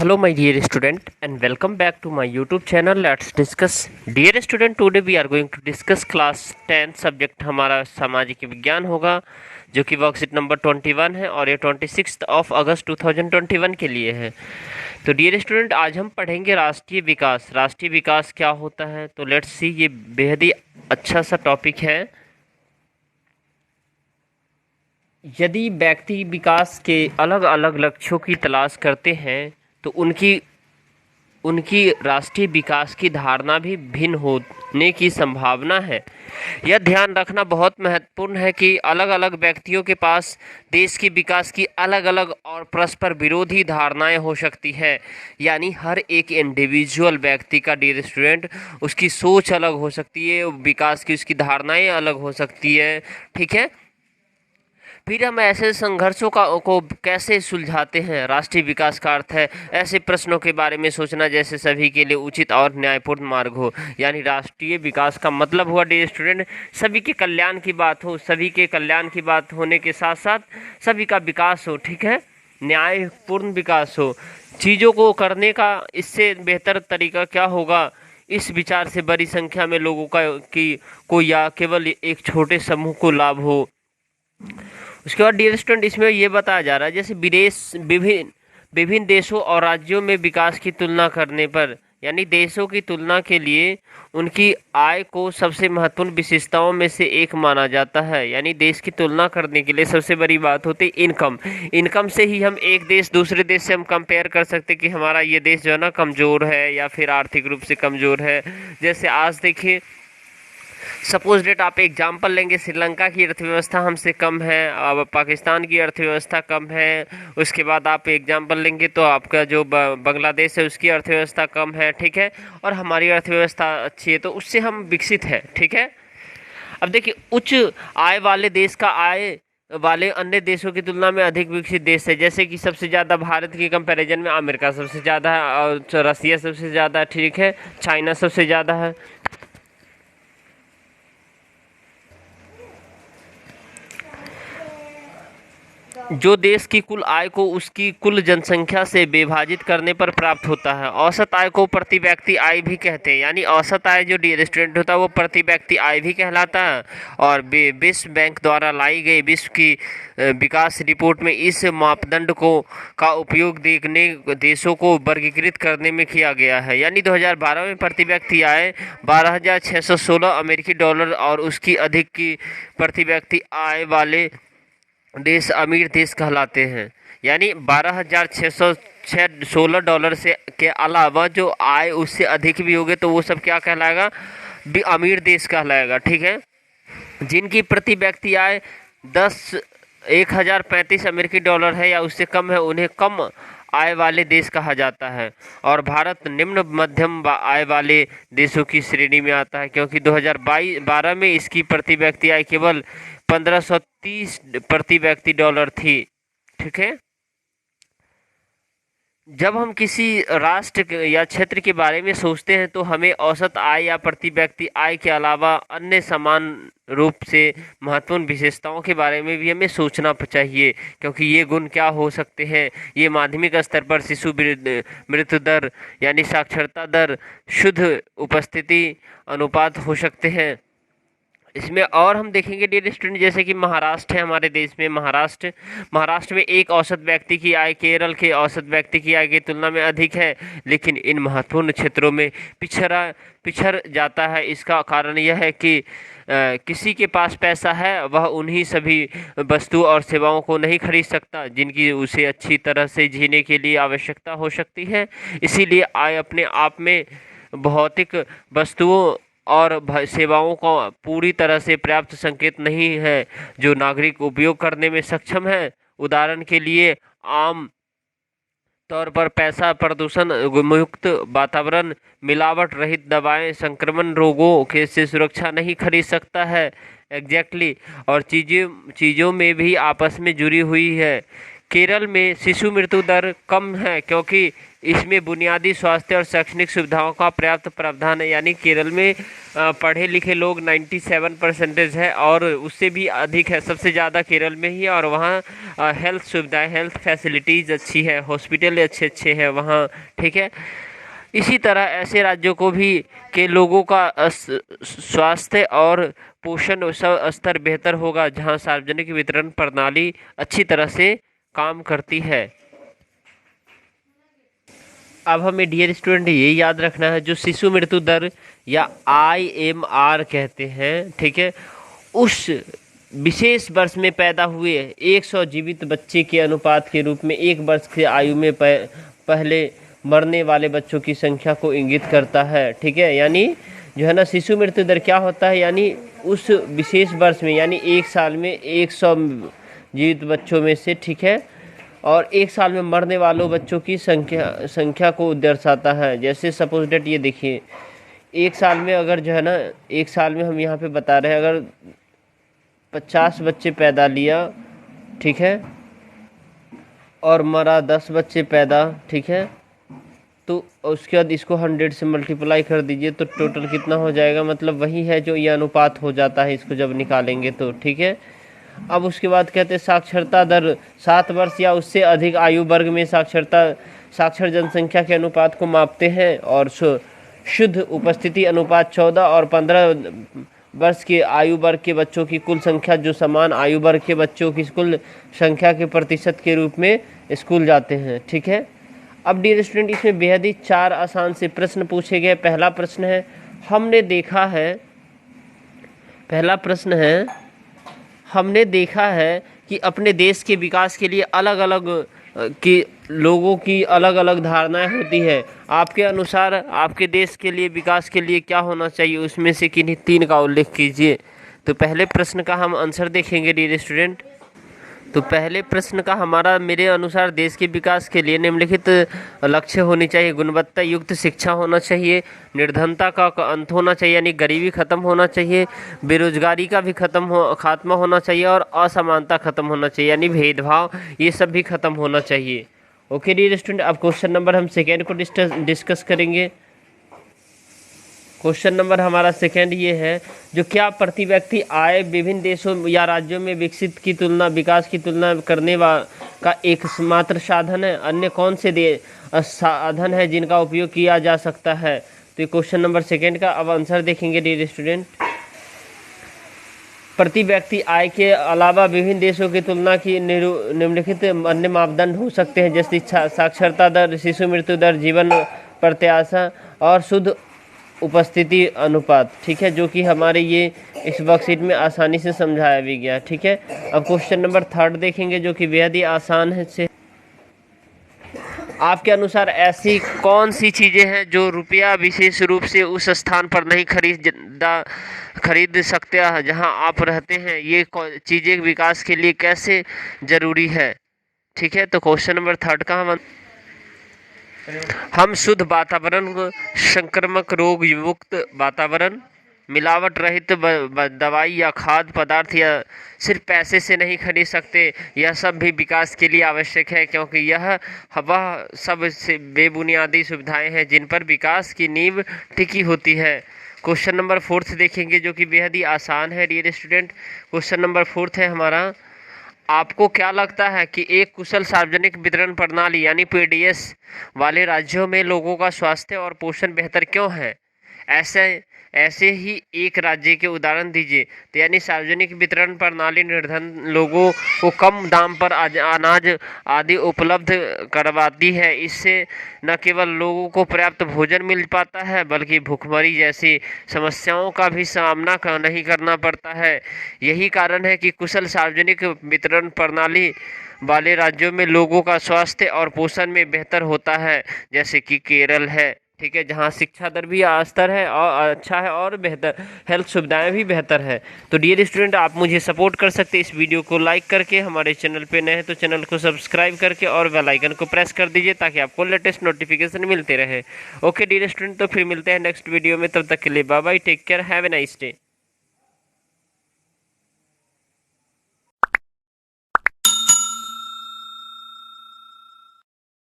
Hello my dear student and welcome back to my YouTube channel. Let's discuss. Dear student, today we are going to discuss class 10 subject हमारा सामाजिक विज्ञान होगा, जो कि worksheet number 21 है और ये 26 ऑफ अगस्त 2021 के लिए है। तो डियर स्टूडेंट, आज हम पढ़ेंगे राष्ट्रीय विकास। राष्ट्रीय विकास क्या होता है, तो लेट्स सी। ये बेहद ही अच्छा सा टॉपिक है। यदि व्यक्ति विकास के अलग अलग लक्ष्यों की तलाश करते हैं तो उनकी राष्ट्रीय विकास की धारणा भी भिन्न होने की संभावना है। यह ध्यान रखना बहुत महत्वपूर्ण है कि अलग अलग व्यक्तियों के पास देश के विकास की अलग अलग और परस्पर विरोधी धारणाएं हो सकती है। यानी हर एक इंडिविजुअल व्यक्ति का, डियर स्टूडेंट, उसकी सोच अलग हो सकती है, विकास की उसकी धारणाएं अलग हो सकती है। ठीक है। फिर हम ऐसे संघर्षों को कैसे सुलझाते हैं। राष्ट्रीय विकास का अर्थ है ऐसे प्रश्नों के बारे में सोचना जैसे सभी के लिए उचित और न्यायपूर्ण मार्ग हो। यानी राष्ट्रीय विकास का मतलब हुआ, डियर स्टूडेंट, सभी के कल्याण की बात हो। सभी के कल्याण की बात होने के साथ साथ सभी का विकास हो। ठीक है, न्यायपूर्ण विकास हो। चीज़ों को करने का इससे बेहतर तरीका क्या होगा, इस विचार से बड़ी संख्या में लोगों को या केवल एक छोटे समूह को लाभ हो। उसके बाद डियर स्टूडेंट, इसमें ये बताया जा रहा है जैसे विभिन्न देशों और राज्यों में विकास की तुलना करने पर, यानी देशों की तुलना के लिए उनकी आय को सबसे महत्वपूर्ण विशेषताओं में से एक माना जाता है। यानी देश की तुलना करने के लिए सबसे बड़ी बात होती है इनकम। इनकम से ही हम एक देश दूसरे देश से हम कंपेयर कर सकते कि हमारा ये देश जो है ना कमज़ोर है या फिर आर्थिक रूप से कमज़ोर है। जैसे आज देखिए, सपोज डेट आप एग्जाम्पल लेंगे, श्रीलंका की अर्थव्यवस्था हमसे कम है, अब पाकिस्तान की अर्थव्यवस्था कम है। उसके बाद आप एग्जाम्पल लेंगे तो आपका जो बांग्लादेश है उसकी अर्थव्यवस्था कम है। ठीक है, और हमारी अर्थव्यवस्था अच्छी है, तो उससे हम विकसित है। ठीक है। अब देखिए, उच्च आय वाले देश का आय वाले अन्य देशों की तुलना में अधिक विकसित देश है। जैसे कि सबसे ज़्यादा भारत के कंपैरिजन में अमेरिका सबसे ज़्यादा है, और रसिया सबसे ज़्यादा है। ठीक है, चाइना सबसे ज़्यादा है। जो देश की कुल आय को उसकी कुल जनसंख्या से विभाजित करने पर प्राप्त होता है। औसत आय को प्रति व्यक्ति आय भी कहते हैं। यानी औसत आय जो डियर स्टूडेंट होता है वो प्रति व्यक्ति आय भी कहलाता है। और विश्व बैंक द्वारा लाई गई विश्व की विकास रिपोर्ट में इस मापदंड का उपयोग देखने देशों को वर्गीकृत करने में किया गया है। यानी 2012 में प्रति व्यक्ति आय 12,616 अमेरिकी डॉलर और उसकी अधिक की प्रति व्यक्ति आय वाले देश अमीर देश कहलाते हैं। यानी 12,616 डॉलर से के अलावा जो आय उससे अधिक भी होगे तो वो सब क्या कहलाएगा, भी अमीर देश कहलाएगा। ठीक है। जिनकी प्रति व्यक्ति आय 1,035 अमेरिकी डॉलर है या उससे कम है, उन्हें कम आय वाले देश कहा जाता है। और भारत निम्न मध्यम आय वाले देशों की श्रेणी में आता है, क्योंकि 2012 में इसकी प्रति व्यक्ति आय केवल 1530 प्रति व्यक्ति डॉलर थी। ठीक है। जब हम किसी राष्ट्र या क्षेत्र के बारे में सोचते हैं तो हमें औसत आय या प्रति व्यक्ति आय के अलावा अन्य समान रूप से महत्वपूर्ण विशेषताओं के बारे में भी हमें सोचना चाहिए, क्योंकि ये गुण क्या हो सकते हैं। ये माध्यमिक स्तर पर शिशु मृत्यु दर यानी साक्षरता दर, शुद्ध उपस्थिति अनुपात हो सकते हैं। इसमें और हम देखेंगे डियर स्टूडेंट, जैसे कि महाराष्ट्र है हमारे देश में। महाराष्ट्र में एक औसत व्यक्ति की आय केरल के औसत व्यक्ति की आय की तुलना में अधिक है, लेकिन इन महत्वपूर्ण क्षेत्रों में पिछड़ जाता है। इसका कारण यह है कि किसी के पास पैसा है वह उन्हीं सभी वस्तु और सेवाओं को नहीं खरीद सकता जिनकी उसे अच्छी तरह से जीने के लिए आवश्यकता हो सकती है। इसीलिए आय अपने आप में भौतिक वस्तुओं और सेवाओं को पूरी तरह से पर्याप्त संकेत नहीं है जो नागरिक उपयोग करने में सक्षम है। उदाहरण के लिए, आम तौर पर पैसा प्रदूषण मुक्त वातावरण, मिलावट रहित दवाएं, संक्रमण रोगों के से सुरक्षा नहीं खरीद सकता है। एग्जैक्टली। और चीज़ों में भी आपस में जुड़ी हुई है। केरल में शिशु मृत्यु दर कम है क्योंकि इसमें बुनियादी स्वास्थ्य और शैक्षणिक सुविधाओं का पर्याप्त प्रावधान है। यानी केरल में पढ़े लिखे लोग 97% है और उससे भी अधिक है, सबसे ज़्यादा केरल में ही है। और वहाँ हेल्थ सुविधाएं, हेल्थ फैसिलिटीज़ अच्छी है, हॉस्पिटल अच्छे अच्छे हैं वहाँ, ठीक है। इसी तरह ऐसे राज्यों को भी के लोगों का स्वास्थ्य और पोषण स्तर बेहतर होगा जहां सार्वजनिक वितरण प्रणाली अच्छी तरह से काम करती है। अब हमें डियर स्टूडेंट ये याद रखना है, जो शिशु मृत्यु दर या IMR कहते हैं, ठीक है, उस विशेष वर्ष में पैदा हुए 100 जीवित बच्चे के अनुपात के रूप में 1 वर्ष की आयु में पहले मरने वाले बच्चों की संख्या को इंगित करता है, ठीक है। यानी जो है ना, शिशु मृत्यु दर क्या होता है, यानी उस विशेष वर्ष में, यानी 1 साल में 100 जीवित बच्चों में से, ठीक है, और 1 साल में मरने वालों बच्चों की संख्या को दर्शाता है। जैसे सपोज डेट ये देखिए, 1 साल में अगर जो है ना, 1 साल में हम यहाँ पे बता रहे हैं, अगर 50 बच्चे पैदा लिया, ठीक है, और मरा 10 बच्चे पैदा, ठीक है, तो उसके बाद इसको 100 से मल्टीप्लाई कर दीजिए तो टोटल कितना हो जाएगा, मतलब वही है जो ये अनुपात हो जाता है इसको जब निकालेंगे तो, ठीक है। अब उसके बाद कहते हैं साक्षरता दर 7 वर्ष या उससे अधिक आयु वर्ग में साक्षर जनसंख्या के अनुपात को मापते हैं। और शुद्ध उपस्थिति अनुपात 14 और 15 वर्ष के आयु वर्ग के बच्चों की कुल संख्या जो समान आयु वर्ग के बच्चों की कुल संख्या के प्रतिशत के रूप में स्कूल जाते हैं, ठीक है। अब डियर स्टूडेंट, इसमें बेहद ही 4 आसान से प्रश्न पूछे गए। पहला प्रश्न है, हमने देखा है कि अपने देश के विकास के लिए अलग अलग कि लोगों की अलग अलग धारणाएं होती है। आपके अनुसार आपके देश के लिए विकास के लिए क्या होना चाहिए, उसमें से किन्हीं 3 का उल्लेख कीजिए। तो पहले प्रश्न का हम आंसर देखेंगे डियर स्टूडेंट। तो पहले प्रश्न का हमारा मेरे अनुसार देश के विकास के लिए निम्नलिखित लक्ष्य होनी चाहिए। गुणवत्ता युक्त शिक्षा होना चाहिए, निर्धनता का अंत होना चाहिए यानी गरीबी खत्म होना चाहिए, बेरोजगारी का भी खात्मा होना चाहिए और असमानता खत्म होना चाहिए यानी भेदभाव, ये सब भी खत्म होना चाहिए। ओके डियर स्टूडेंट, अब क्वेश्चन नंबर हम सेकेंड को डिस्कस करेंगे। क्वेश्चन नंबर हमारा सेकेंड ये है, जो क्या प्रति व्यक्ति आय विभिन्न देशों या राज्यों में विकास की तुलना करने का एकमात्र साधन है? अन्य कौन से साधन है जिनका उपयोग किया जा सकता है? तो ये क्वेश्चन नंबर सेकेंड का अब आंसर देखेंगे डियर स्टूडेंट। प्रति व्यक्ति आय के अलावा विभिन्न देशों की तुलना की निम्नलिखित अन्य मापदंड हो सकते हैं, जैसे साक्षरता दर, शिशु मृत्यु दर, जीवन प्रत्याशा और शुद्ध उपस्थिति अनुपात, ठीक है, जो कि हमारे ये इस वर्कशीट में आसानी से समझाया भी गया, ठीक है। अब क्वेश्चन नंबर थर्ड देखेंगे, जो कि बेहद ही आसान है से। आपके अनुसार ऐसी कौन सी चीज़ें हैं जो रुपया विशेष रूप से उस स्थान पर नहीं खरीद सकते हैं जहां आप रहते हैं? ये चीज़ें विकास के लिए कैसे जरूरी है, ठीक है। तो क्वेश्चन नंबर थर्ड का हम शुद्ध वातावरण, संक्रामक रोग मुक्त वातावरण, मिलावट रहित दवाई या खाद्य पदार्थ या सिर्फ पैसे से नहीं खरीद सकते। यह सब भी विकास के लिए आवश्यक है क्योंकि यह वह सब से बेबुनियादी सुविधाएं हैं जिन पर विकास की नींव टिकी होती है। क्वेश्चन नंबर फोर्थ देखेंगे, जो कि बेहद ही आसान है dear student. Question number fourth है हमारा, आपको क्या लगता है कि एक कुशल सार्वजनिक वितरण प्रणाली यानी PDS वाले राज्यों में लोगों का स्वास्थ्य और पोषण बेहतर क्यों है? ऐसे ही एक राज्य के उदाहरण दीजिए। तो यानी सार्वजनिक वितरण प्रणाली निर्धन लोगों को कम दाम पर अनाज आदि उपलब्ध करवाती है। इससे न केवल लोगों को पर्याप्त भोजन मिल पाता है बल्कि भूखमरी जैसी समस्याओं का भी सामना नहीं करना पड़ता है। यही कारण है कि कुशल सार्वजनिक वितरण प्रणाली वाले राज्यों में लोगों का स्वास्थ्य और पोषण में बेहतर होता है, जैसे कि केरल है, ठीक है, जहाँ शिक्षा दर भी स्तर है और अच्छा है और बेहतर हेल्थ सुविधाएं भी बेहतर है। तो डियर स्टूडेंट, आप मुझे सपोर्ट कर सकते हैं इस वीडियो को लाइक करके, हमारे चैनल पे नए हैं तो चैनल को सब्सक्राइब करके और बेल आइकन को प्रेस कर दीजिए ताकि आपको लेटेस्ट नोटिफिकेशन मिलते रहे। ओके डियर स्टूडेंट, तो फिर मिलते हैं नेक्स्ट वीडियो में, तब तक के लिए bye bye, take care, have a nice day.